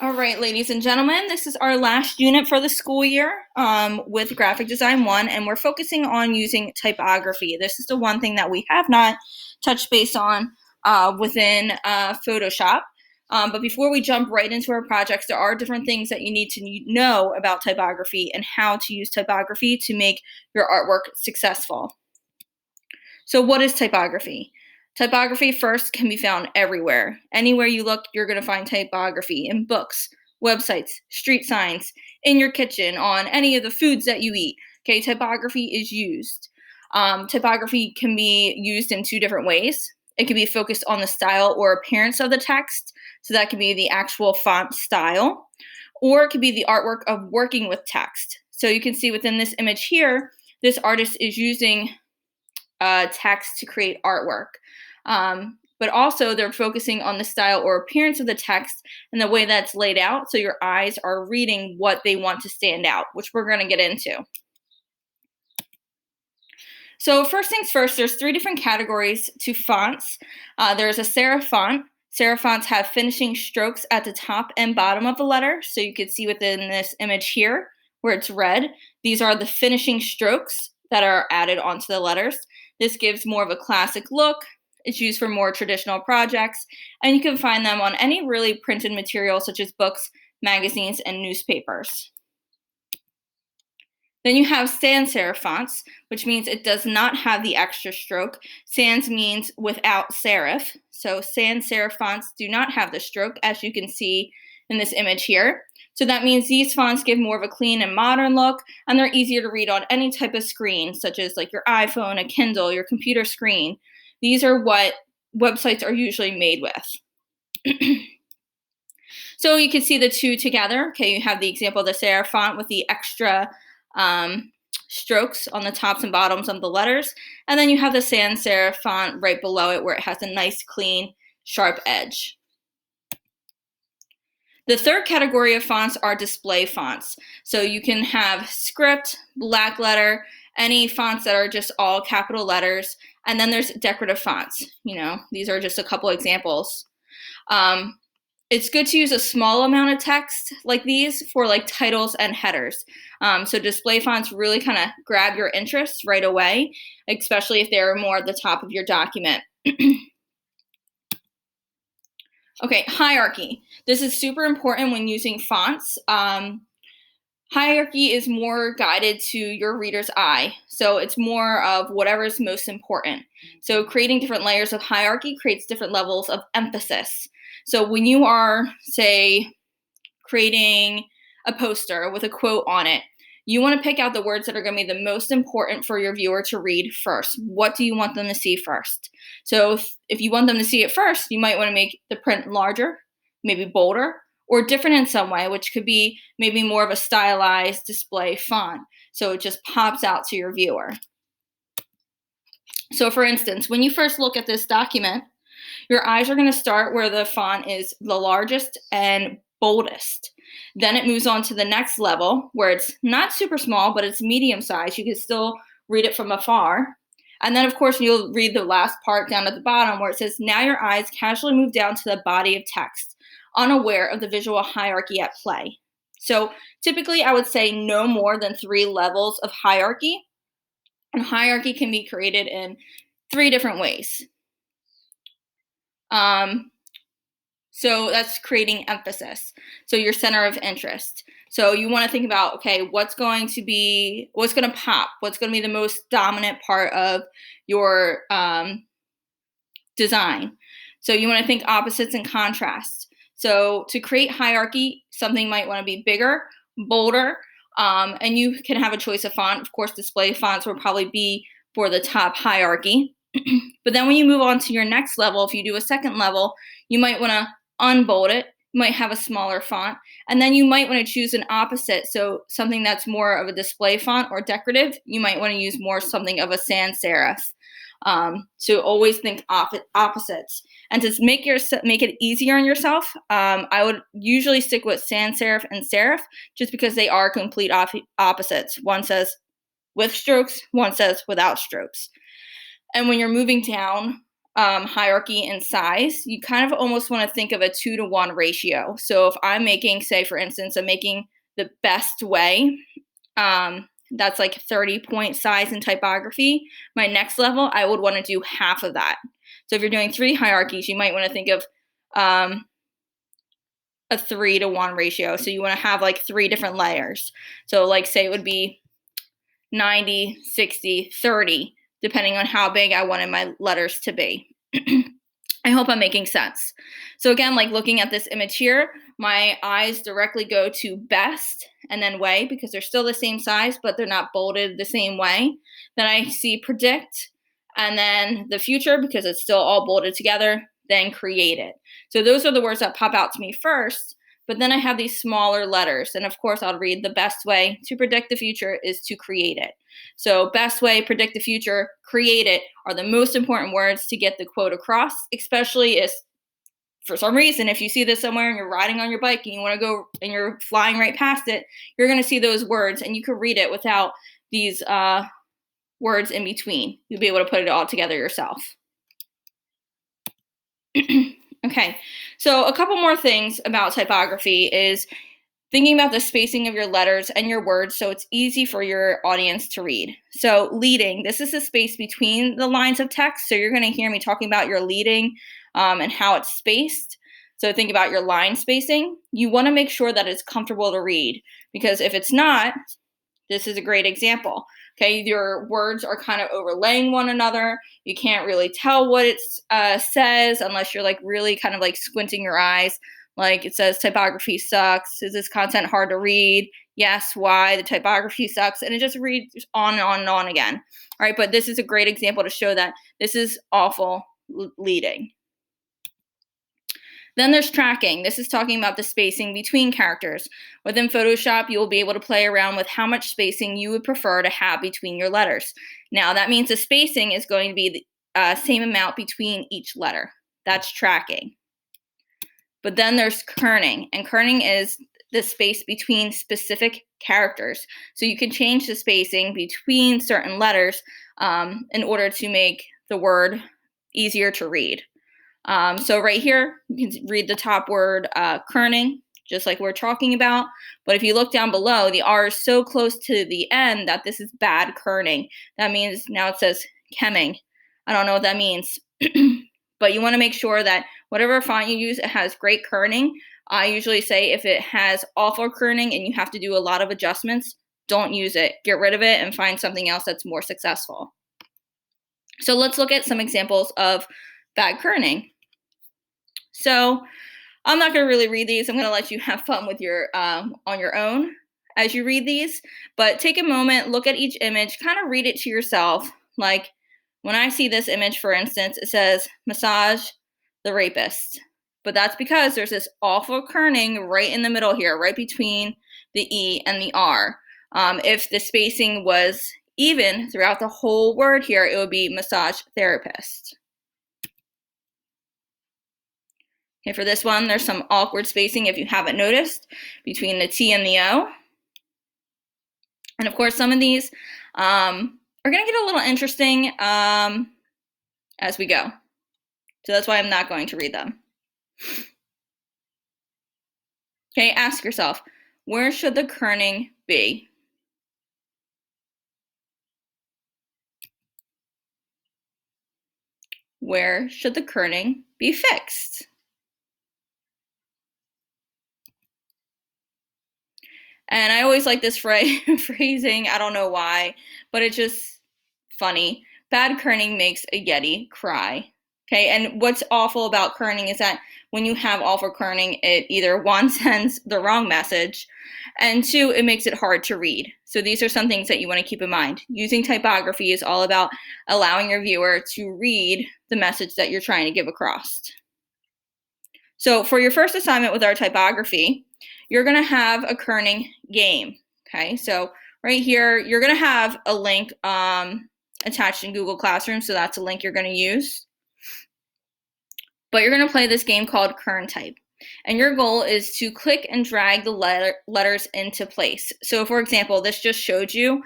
All right, ladies and gentlemen, this is our last unit for the school year with Graphic Design 1, and we're focusing on using typography. This is the one thing that we have not touched base on within Photoshop. But before we jump right into our projects, there are different things that you need to know about typography and how to use typography to make your artwork successful. So what is typography? Typography first can be found everywhere. Anywhere you look, you're going to find typography in books, websites, street signs, in your kitchen, on any of the foods that you eat. Okay, typography is used. Typography can be used in two different ways. It can be focused on the style or appearance of the text, so that can be the actual font style, or it could be the artwork of working with text. So you can see within this image here, this artist is using text to create artwork. But also they're focusing on the style or appearance of the text and the way that's laid out, so your eyes are reading what they want to stand out, which we're going to get into. So first things first, there's three different categories to fonts. There's a serif font. Serif fonts have finishing strokes at the top and bottom of the letter. So you can see within this image here where it's red, these are the finishing strokes that are added onto the letters. This gives more of a classic look. It's used for more traditional projects, and you can find them on any really printed material such as books, magazines, and newspapers. Then you have sans serif fonts, which means it does not have the extra stroke. Sans means without serif. So sans serif fonts do not have the stroke, as you can see in this image here. So that means these fonts give more of a clean and modern look, and they're easier to read on any type of screen, such as like your iPhone, a Kindle, your computer screen. These are what websites are usually made with. So you can see the two together. Okay, you have the example of the serif font with the extra strokes on the tops and bottoms of the letters, and then you have the sans serif font right below it where it has a nice, clean, sharp edge. The third category of fonts are display fonts. So you can have script, black letter, any fonts that are just all capital letters, and then there's decorative fonts. These are just a couple examples. It's good to use a small amount of text like these for like titles and headers. So display fonts really kind of grab your interest right away, especially if they're more at the top of your document. Okay, hierarchy. This is super important when using fonts. Hierarchy is more guided to your reader's eye. So it's more of whatever is most important. So creating different layers of hierarchy creates different levels of emphasis. So when you are, say, creating a poster with a quote on it, you want to pick out the words that are going to be the most important for your viewer to read first. What do you want them to see first? So if you want them to see it first, you might want to make the print larger, maybe bolder, or different in some way, which could be maybe more of a stylized display font, so it just pops out to your viewer. So for instance, when you first look at this document, your eyes are going to start where the font is the largest and boldest. Then it moves on to the next level where it's not super small, but it's medium size. You can still read it from afar. And then, of course, you'll read the last part down at the bottom where it says, now your eyes casually move down to the body of text, unaware of the visual hierarchy at play. So typically, I would say no more than 3 levels of hierarchy. And hierarchy can be created in 3 different ways. So that's creating emphasis. So your center of interest. So you want to think about, okay, what's going to pop? What's going to be the most dominant part of your design? So you want to think opposites and contrasts. So to create hierarchy, something might want to be bigger, bolder, and you can have a choice of font. Of course, display fonts will probably be for the top hierarchy. But then when you move on to your next level, if you do a second level, you might want to unbold it. You might have a smaller font. And then you might want to choose an opposite. So something that's more of a display font or decorative, you might want to use more something of a sans serif. So always think opposites. And to make it easier on yourself, I would usually stick with sans serif and serif just because they are complete opposites. One says with strokes, one says without strokes. And when you're moving down hierarchy and size, you kind of almost want to think of a 2-to-1 ratio. So if I'm making, say, for instance, I'm making the best way, that's like 30-point size in typography. My next level, I would want to do half of that. So if you're doing 3 hierarchies, you might want to think of a 3-to-1 ratio. So you want to have like 3 different layers. So like say it would be 90, 60, 30, depending on how big I wanted my letters to be. I hope I'm making sense. So again, like looking at this image here, my eyes directly go to best and then way because they're still the same size, but they're not bolded the same way. Then I see predict and then the future because it's still all bolded together, then create it. So those are the words that pop out to me first. But then I have these smaller letters. And of course, I'll read the best way to predict the future is to create it. So best way, predict the future, create it are the most important words to get the quote across, especially if for some reason, if you see this somewhere and you're riding on your bike and you want to go and you're flying right past it, you're going to see those words and you can read it without these words in between. You'll be able to put it all together yourself. Okay, so a couple more things about typography is thinking about the spacing of your letters and your words so it's easy for your audience to read. So leading, this is the space between the lines of text. So you're going to hear me talking about your leading and how it's spaced. So think about your line spacing. You want to make sure that it's comfortable to read because if it's not, this is a great example. Okay, your words are kind of overlaying one another. You can't really tell what it says unless you're like really kind of like squinting your eyes. Like it says typography sucks. Is this content hard to read? Yes, why? The typography sucks. And it just reads on and on and on again. All right, but this is a great example to show that this is awful leading. Then there's tracking. This is talking about the spacing between characters. Within Photoshop, you will be able to play around with how much spacing you would prefer to have between your letters. Now, that means the spacing is going to be the same amount between each letter. That's tracking. But then there's kerning, and kerning is the space between specific characters. So you can change the spacing between certain letters in order to make the word easier to read. So right here, you can read the top word, kerning, just like we're talking about. But if you look down below, the R is so close to the end that this is bad kerning. That means now it says kemming. I don't know what that means. But you want to make sure that whatever font you use, it has great kerning. I usually say if it has awful kerning and you have to do a lot of adjustments, don't use it. Get rid of it and find something else that's more successful. So let's look at some examples of bad kerning. So I'm not going to really read these. I'm going to let you have fun with your on your own as you read these. But take a moment, look at each image, kind of read it to yourself. Like when I see this image, for instance, it says massage the rapist. But that's because there's this awful kerning right in the middle here, right between the E and the R. If the spacing was even throughout the whole word here, it would be massage therapist. Okay, for this one, there's some awkward spacing, if you haven't noticed, between the T and the O. And of course, some of these are going to get a little interesting as we go. So that's why I'm not going to read them. Okay, ask yourself, where should the kerning be? Where should the kerning be fixed? And I always like this phrasing. I don't know why, but it's just funny. Bad kerning makes a Yeti cry. Okay, and what's awful about kerning is that when you have awful kerning, it either one sends the wrong message, and two, it makes it hard to read. So these are some things that you want to keep in mind. Using typography is all about allowing your viewer to read the message that you're trying to give across. So for your first assignment with our typography, you're going to have a kerning game. Okay, so right here, you're going to have a link attached in Google Classroom, so that's a link you're going to use. But you're going to play this game called Kern Type. And your goal is to click and drag the letters into place. So for example, this just showed you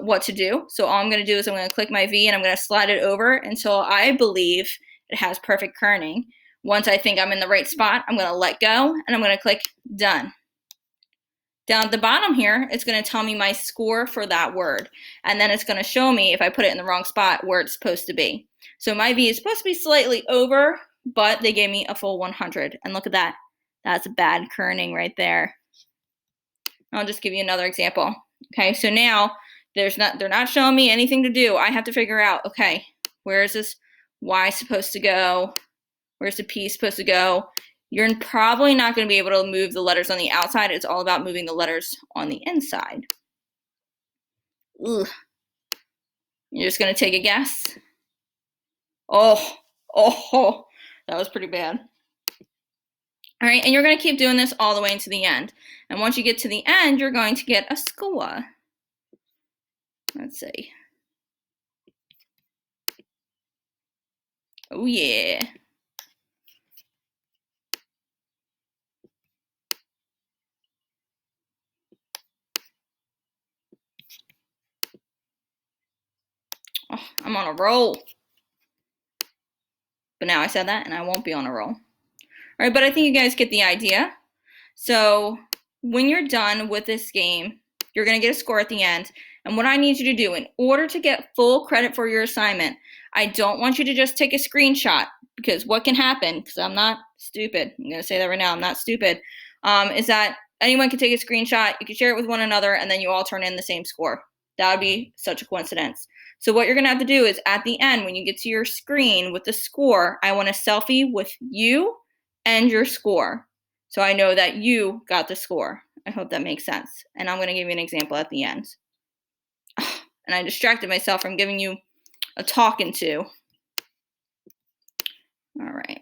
what to do. So all I'm going to do is I'm going to click my V and I'm going to slide it over until I believe it has perfect kerning. Once I think I'm in the right spot, I'm going to let go and I'm going to click done. Down at the bottom here, it's going to tell me my score for that word. And then it's going to show me, if I put it in the wrong spot, where it's supposed to be. So my V is supposed to be slightly over, but they gave me a full 100. And look at that. That's bad kerning right there. I'll just give you another example. Okay, so now they're not showing me anything to do. I have to figure out, okay, where is this Y supposed to go? Where's the P supposed to go? You're probably not going to be able to move the letters on the outside. It's all about moving the letters on the inside. Ugh. You're just going to take a guess. Oh, that was pretty bad. All right, and you're going to keep doing this all the way into the end. And once you get to the end, you're going to get a score. Let's see. Oh, yeah. Oh, I'm on a roll. But now I said that, and I won't be on a roll. All right, but I think you guys get the idea. So when you're done with this game, you're going to get a score at the end. And what I need you to do, in order to get full credit for your assignment, I don't want you to just take a screenshot, because what can happen, because I'm not stupid, I'm going to say that right now, I'm not stupid, is that anyone can take a screenshot, you can share it with one another, and then you all turn in the same score. That would be such a coincidence. So what you're going to have to do is, at the end, when you get to your screen with the score, I want a selfie with you and your score. So I know that you got the score. I hope that makes sense. And I'm going to give you an example at the end. And I distracted myself from giving you a talking to. All right.